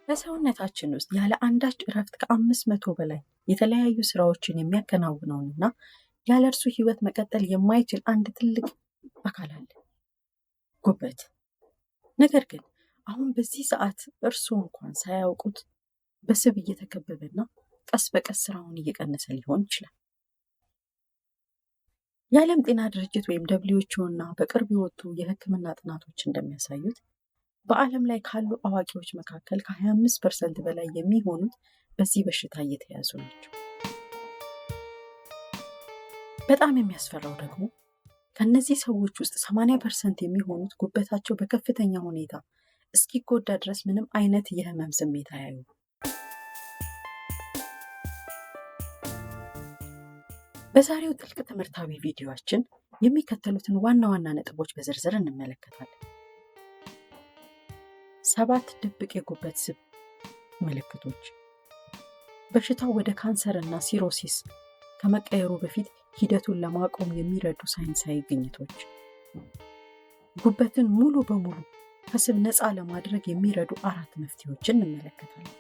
በሰውነታችን ውስጥ ያለ አንዳች እረፍት ከ500 በላይ የተለያዩ ስራዎችን የሚያከናውነውንና ያለ እርሱ ህይወት መቀጠል የማይችል አንድ ትልቅ አካል አለ፣ ጉበት። ነገር ግን አሁን በዚህ ሰዓት እርሱ እንኳን ሳያውቁት በስብ እየተከበበና ቀስ በቀስ ስራውን እየቀነሰ ሊሆን ይችላል። የዓለም ጤና ድርጅት ወይም WHO እና በቅርብ የወጡ የህክምና ጥናቶች እንደሚያሳዩት በዓለም ላይ ካሉ አዋቂዎች መካከል ከ25% በላይ የሚሆኑት በዚህ በሽታ እየተያዙ ናቸው። በጣም የሚያስፈራው ደግሞ ከነዚህ ሰዎች ውስጥ 80% የሚሆኑት ጉበታቸው በከፍተኛ ሁኔታ እስኪጎዳ ድረስ ምንም አይነት የህመም ስሜት አያዩ። በዛሬው ጥልቅ ትምህርታዊ ቪዲዮአችን የሚከተሉትን ዋና ዋና ነጥቦች በዝርዝር እንመለከታለን። 7 ድብቅ የጉበት ስብ ምልክቶች፣ በሽታው ወደ ካንሰር እና ሲሮሲስ ከመቀየሩ በፊት ሂደቱን ለማቆም የሚረዱ ሳይንሳዊ ግኝቶች፣ ጉበትን ሙሉ በሙሉ ከስብ ነፃ ለማድረግ የሚረዱ 4 መፍትሄዎችን እንመለከታለን።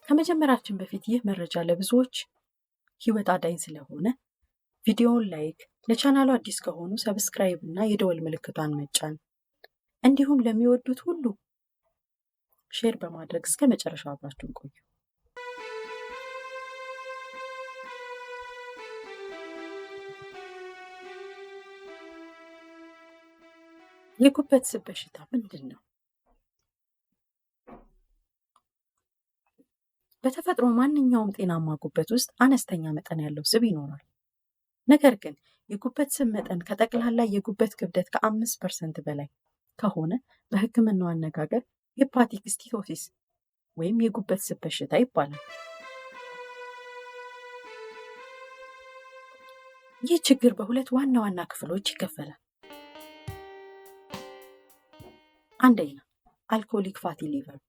ከመጀመራችን በፊት ይህ መረጃ ለብዙዎች ህይወት አዳኝ ስለሆነ ቪዲዮውን ላይክ፣ ለቻናሉ አዲስ ከሆኑ ሰብስክራይብ እና የደወል ምልክቷን መጫን እንዲሁም ለሚወዱት ሁሉ ሼር በማድረግ እስከ መጨረሻው አብራችሁን ቆዩ። የጉበት ስብ በሽታ ምንድን ነው? በተፈጥሮ ማንኛውም ጤናማ ጉበት ውስጥ አነስተኛ መጠን ያለው ስብ ይኖራል። ነገር ግን የጉበት ስብ መጠን ከጠቅላላ የጉበት ክብደት ከ5% በላይ ከሆነ በህክምናው አነጋገር ሄፓቲክ ስቲቶሲስ ወይም የጉበት ስብ በሽታ ይባላል። ይህ ችግር በሁለት ዋና ዋና ክፍሎች ይከፈላል። አንደኛ፣ አልኮሊክ ፋቲ ሊቨር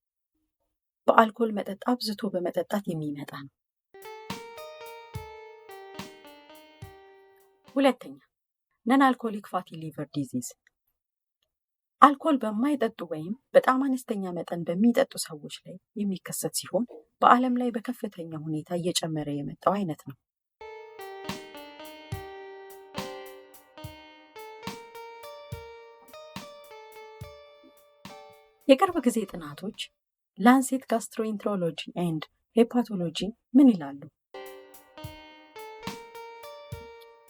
በአልኮል መጠጥ አብዝቶ በመጠጣት የሚመጣ ነው። ሁለተኛ፣ ነን አልኮሊክ ፋቲ ሊቨር ዲዚዝ አልኮል በማይጠጡ ወይም በጣም አነስተኛ መጠን በሚጠጡ ሰዎች ላይ የሚከሰት ሲሆን በዓለም ላይ በከፍተኛ ሁኔታ እየጨመረ የመጣው አይነት ነው። የቅርብ ጊዜ ጥናቶች ላንሴት ጋስትሮኢንትሮሎጂ ኤንድ ሄፓቶሎጂ ምን ይላሉ?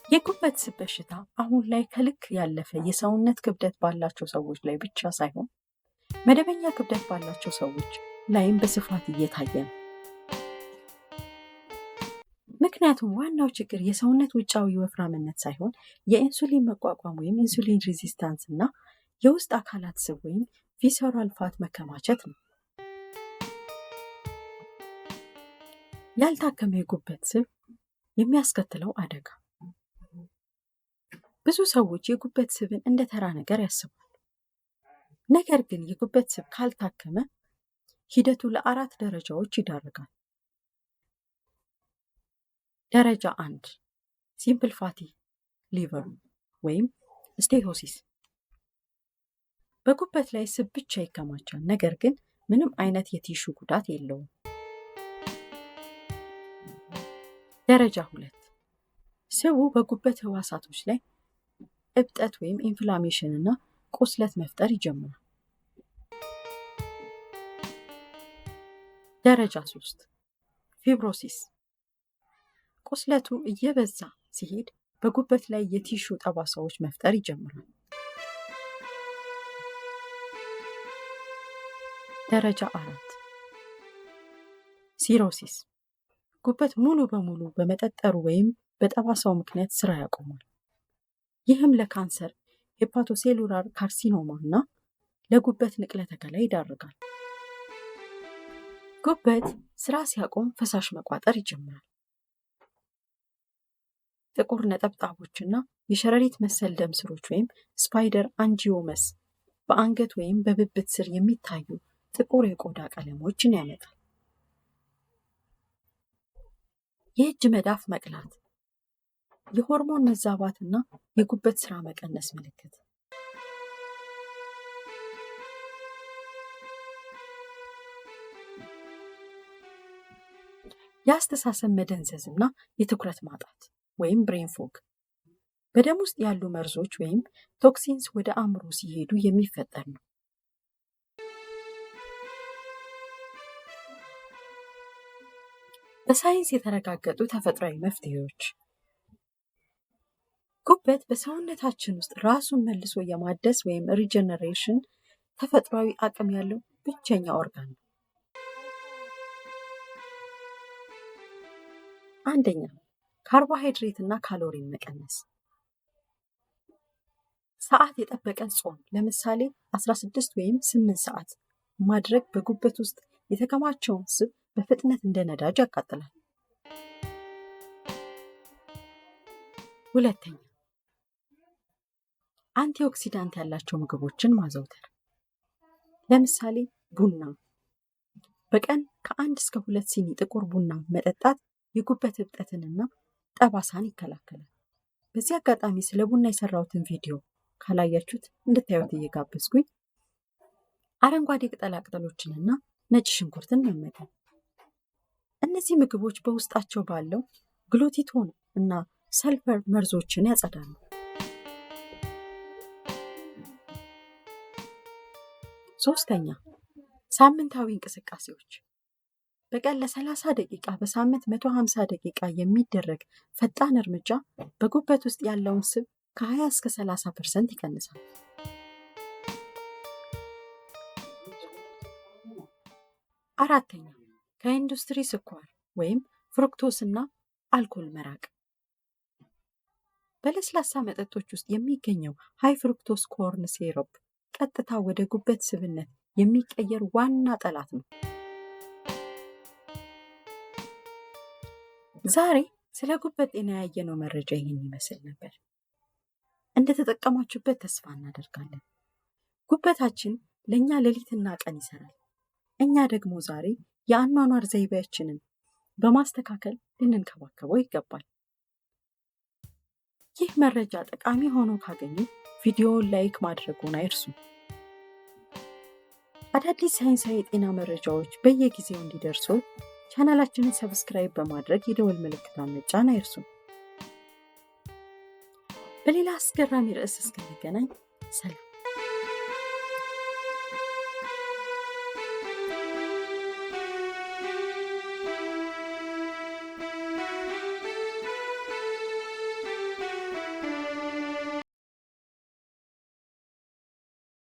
የጉበት ስብ በሽታ አሁን ላይ ከልክ ያለፈ የሰውነት ክብደት ባላቸው ሰዎች ላይ ብቻ ሳይሆን መደበኛ ክብደት ባላቸው ሰዎች ላይም በስፋት እየታየ ነው። ምክንያቱም ዋናው ችግር የሰውነት ውጫዊ ወፍራምነት ሳይሆን የኢንሱሊን መቋቋም ወይም ኢንሱሊን ሬዚስታንስ እና የውስጥ አካላት ስብ ወይም ቪሰራል ፋት መከማቸት ነው። ያልታከመ የጉበት ስብ የሚያስከትለው አደጋ። ብዙ ሰዎች የጉበት ስብን እንደ ተራ ነገር ያስባሉ። ነገር ግን የጉበት ስብ ካልታከመ ሂደቱ ለ4 ደረጃዎች ይዳረጋል። ደረጃ 1 ሲምፕል ፋቲ ሊቨር ወይም ስቴቶሲስ። በጉበት ላይ ስብ ብቻ ይከማቻል፣ ነገር ግን ምንም አይነት የቲሹ ጉዳት የለውም። ደረጃ 2 ስቡ በጉበት ህዋሳቶች ላይ እብጠት ወይም ኢንፍላሜሽን እና ቁስለት መፍጠር ይጀምራል። ደረጃ 3 ፊብሮሲስ ቁስለቱ እየበዛ ሲሄድ በጉበት ላይ የቲሹ ጠባሳዎች መፍጠር ይጀምራል። ደረጃ 4 ሲሮሲስ ጉበት ሙሉ በሙሉ በመጠጠሩ ወይም በጠባሳው ምክንያት ስራ ያቆማል። ይህም ለካንሰር፣ ሄፓቶሴሉላር ካርሲኖማ እና ለጉበት ንቅለ ተከላ ይዳርጋል። ጉበት ስራ ሲያቆም ፈሳሽ መቋጠር ይጀምራል። ጥቁር ነጠብጣቦችና የሸረሪት መሰል ደም ስሮች ወይም ስፓይደር አንጂዮመስ በአንገት ወይም በብብት ስር የሚታዩ ጥቁር የቆዳ ቀለሞችን ያመጣል። የእጅ መዳፍ መቅላት የሆርሞን መዛባትና የጉበት ስራ መቀነስ ምልክት። የአስተሳሰብ መደንዘዝ እና የትኩረት ማጣት ወይም ብሬን ፎግ በደም ውስጥ ያሉ መርዞች ወይም ቶክሲንስ ወደ አእምሮ ሲሄዱ የሚፈጠር ነው። በሳይንስ የተረጋገጡ ተፈጥሯዊ መፍትሄዎች። ጉበት በሰውነታችን ውስጥ ራሱን መልሶ የማደስ ወይም ሪጀነሬሽን ተፈጥሯዊ አቅም ያለው ብቸኛ ኦርጋን ነው። አንደኛ፣ ካርቦሃይድሬት እና ካሎሪን መቀነስ። ሰዓት የጠበቀ ጾም ለምሳሌ 16 ወይም 8 ሰዓት ማድረግ በጉበት ውስጥ የተከማቸውን ስብ በፍጥነት እንደ ነዳጅ ያቃጥላል። ሁለተኛ፣ አንቲኦክሲዳንት ያላቸው ምግቦችን ማዘውተር ለምሳሌ ቡና። በቀን ከ1 እስከ 2 ሲኒ ጥቁር ቡና መጠጣት የጉበት እብጠትንና ጠባሳን ይከላከላል። በዚህ አጋጣሚ ስለ ቡና የሰራሁትን ቪዲዮ ካላያችሁት እንድታዩት እየጋበዝኩኝ፣ አረንጓዴ ቅጠላቅጠሎችንና ነጭ ሽንኩርትን መመገብ። እነዚህ ምግቦች በውስጣቸው ባለው ግሉቲቶን እና ሰልፈር መርዞችን ያጸዳሉ። ሶስተኛ፣ ሳምንታዊ እንቅስቃሴዎች። በቀን ለ30 ደቂቃ በሳምንት 150 ደቂቃ የሚደረግ ፈጣን እርምጃ በጉበት ውስጥ ያለውን ስብ ከ20 እስከ 30% ይቀንሳል። አራተኛ፣ ከኢንዱስትሪ ስኳር ወይም ፍሩክቶስ እና አልኮል መራቅ። በለስላሳ መጠጦች ውስጥ የሚገኘው ሃይ ፍሩክቶስ ኮርን ሲሮፕ ቀጥታ ወደ ጉበት ስብነት የሚቀየር ዋና ጠላት ነው። ዛሬ ስለ ጉበት ጤና ያየነው መረጃ ይህን ይመስል ነበር። እንደተጠቀማችሁበት ተስፋ እናደርጋለን። ጉበታችን ለእኛ ሌሊትና ቀን ይሰራል። እኛ ደግሞ ዛሬ የአኗኗር ዘይቤያችንን በማስተካከል ልንንከባከበው ይገባል። ይህ መረጃ ጠቃሚ ሆኖ ካገኙ ቪዲዮውን ላይክ ማድረጉን አይርሱ። አዳዲስ ሳይንሳዊ የጤና መረጃዎች በየጊዜው እንዲደርሱ ቻናላችንን ሰብስክራይብ በማድረግ የደወል ምልክቷን መጫን አይርሱ። በሌላ አስገራሚ ርዕስ እስክንገናኝ ሰላም።